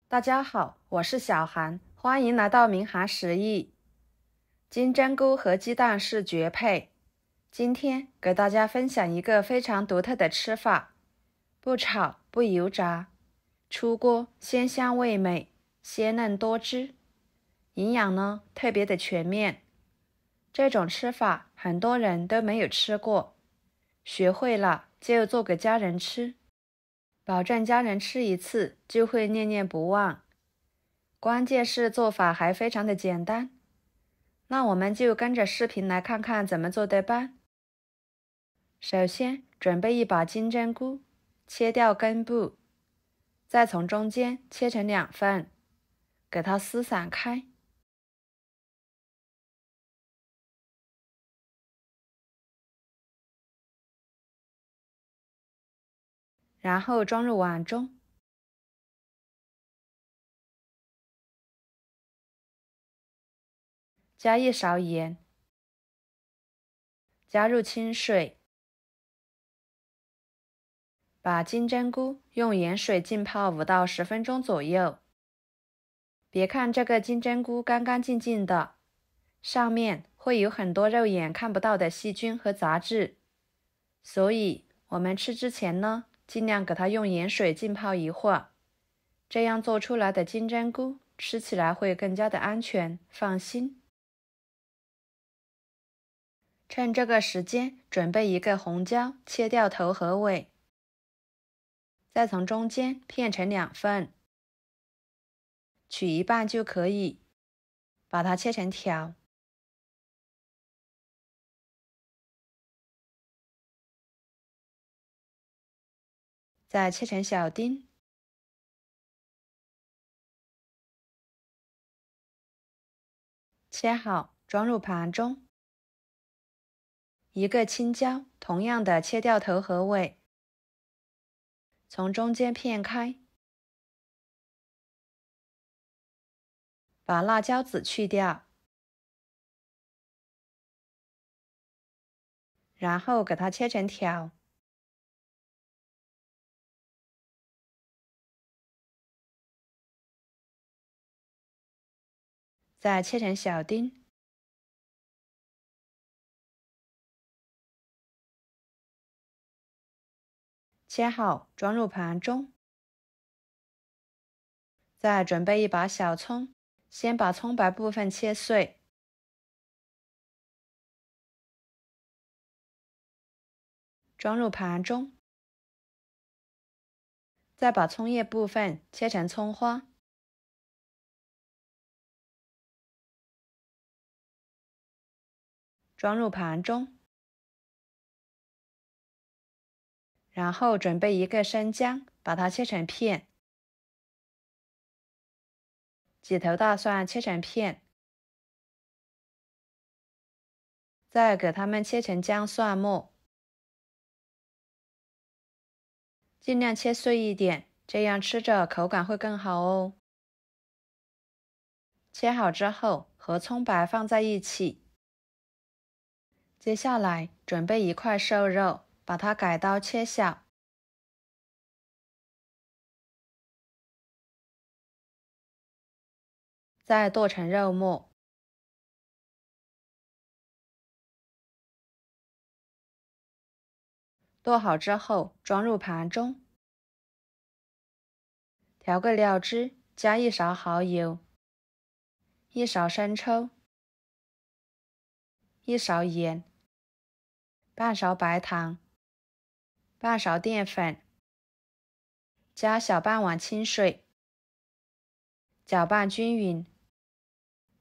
大家好，我是小韩，欢迎来到明涵食艺。金针菇和鸡蛋是绝配。今天给大家分享一个非常独特的吃法，不炒不油炸，出锅鲜香味美，鲜嫩多汁，营养呢特别的全面。这种吃法很多人都没有吃过，学会了就做给家人吃，保证家人吃一次就会念念不忘。关键是做法还非常的简单，那我们就跟着视频来看看怎么做的吧。首先准备一把金针菇，切掉根部，再从中间切成2份，给它撕散开，然后装入碗中，加1勺盐，加入清水，把金针菇用盐水浸泡5到10分钟左右。别看这个金针菇干干净净的，上面会有很多肉眼看不到的细菌和杂质，所以我们吃之前呢，尽量给它用盐水浸泡一会儿，这样做出来的金针菇吃起来会更加的安全放心。趁这个时间准备一个红椒，切掉头和尾，再从中间片成2份，取一半就可以，把它切成条，再切成小丁，切好装入盘中。一个青椒，同样的切掉头和尾，从中间片开，把辣椒籽去掉，然后给它切成条，再切成小丁，切好装入盘中。再准备一把小葱，先把葱白部分切碎，装入盘中。再把葱叶部分切成葱花，装入盘中。然后准备一个生姜，把它切成片。几头大蒜切成片，再给它们切成姜蒜末，尽量切碎一点，这样吃着口感会更好哦。切好之后和葱白放在一起。接下来准备一块瘦肉，把它改刀切小，再剁成肉末。剁好之后装入盘中，调个料汁，加1勺蚝油，1勺生抽，1勺盐，半勺白糖，半勺淀粉，加小半碗清水，搅拌均匀，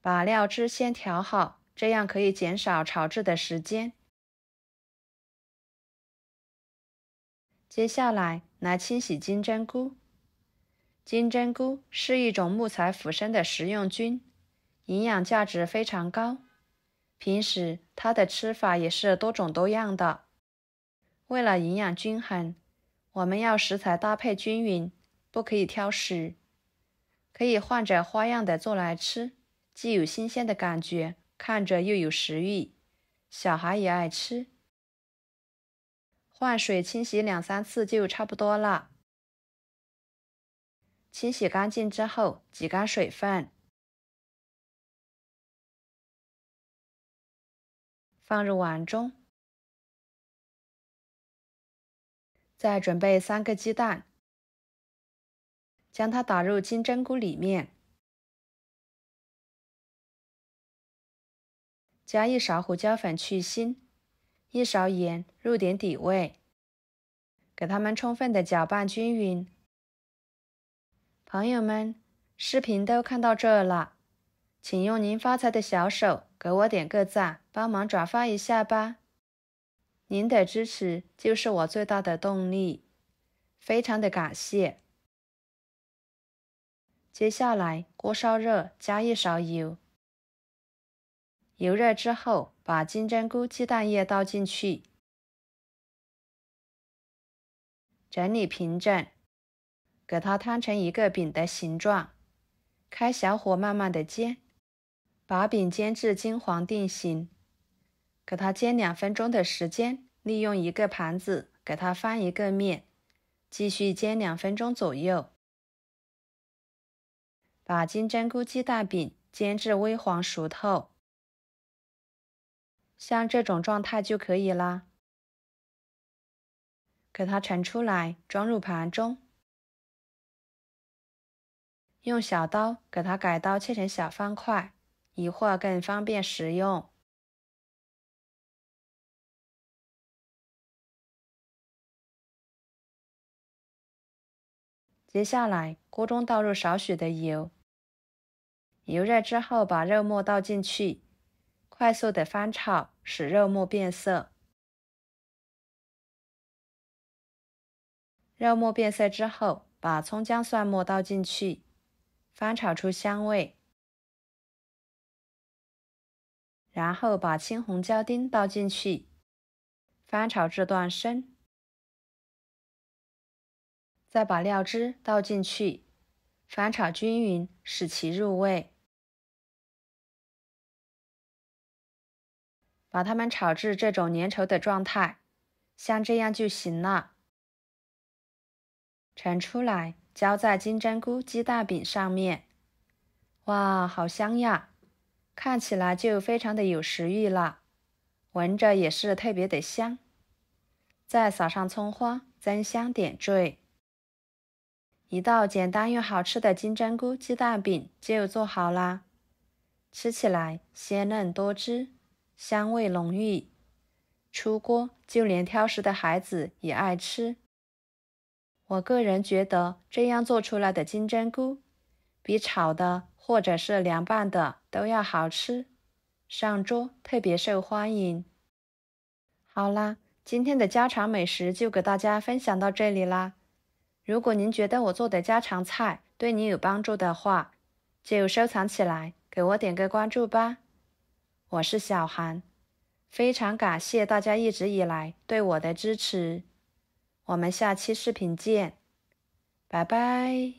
把料汁先调好，这样可以减少炒制的时间。接下来清洗金针菇。金针菇是一种木材腐生的食用菌，营养价值非常高。平时它的吃法也是多种多样的。为了营养均衡，我们要食材搭配均匀，不可以挑食。可以换着花样的做来吃，既有新鲜的感觉，看着又有食欲，小孩也爱吃。换水清洗2、3次就差不多了。清洗干净之后，挤干水分，放入碗中。再准备3个鸡蛋，将它打入金针菇里面，加1勺胡椒粉去腥，1勺盐入点底味，给它们充分的搅拌均匀。朋友们，视频都看到这了，请用您发财的小手给我点个赞，帮忙转发一下吧。您的支持就是我最大的动力，非常的感谢。接下来锅烧热，加1勺油，油热之后，把金针菇鸡蛋液倒进去，整理平整，给它摊成一个饼的形状，开小火慢慢的煎，把饼煎至金黄定型，给它煎2分钟的时间。利用一个盘子给它翻一个面，继续煎2分钟左右。把金针菇鸡蛋饼煎至微黄熟透，像这种状态就可以啦。给它盛出来，装入盘中。用小刀给它改刀切成小方块，一会儿更方便食用。接下来，锅中倒入少许的油，油热之后，把肉末倒进去，快速的翻炒，使肉末变色。肉末变色之后，把葱姜蒜末倒进去，翻炒出香味。然后把青红椒丁倒进去，翻炒至断生。再把料汁倒进去，翻炒均匀，使其入味。把它们炒至这种粘稠的状态，像这样就行了。盛出来，浇在金针菇鸡蛋饼上面。哇，好香呀！看起来就非常的有食欲了，闻着也是特别的香。再撒上葱花，增香点缀。一道简单又好吃的金针菇鸡蛋饼就做好啦，吃起来鲜嫩多汁，香味浓郁，出锅就连挑食的孩子也爱吃。我个人觉得这样做出来的金针菇，比炒的或者是凉拌的都要好吃，上桌特别受欢迎。好啦，今天的家常美食就给大家分享到这里啦。如果您觉得我做的家常菜对你有帮助的话，就收藏起来，给我点个关注吧。我是小韩，非常感谢大家一直以来对我的支持。我们下期视频见，拜拜。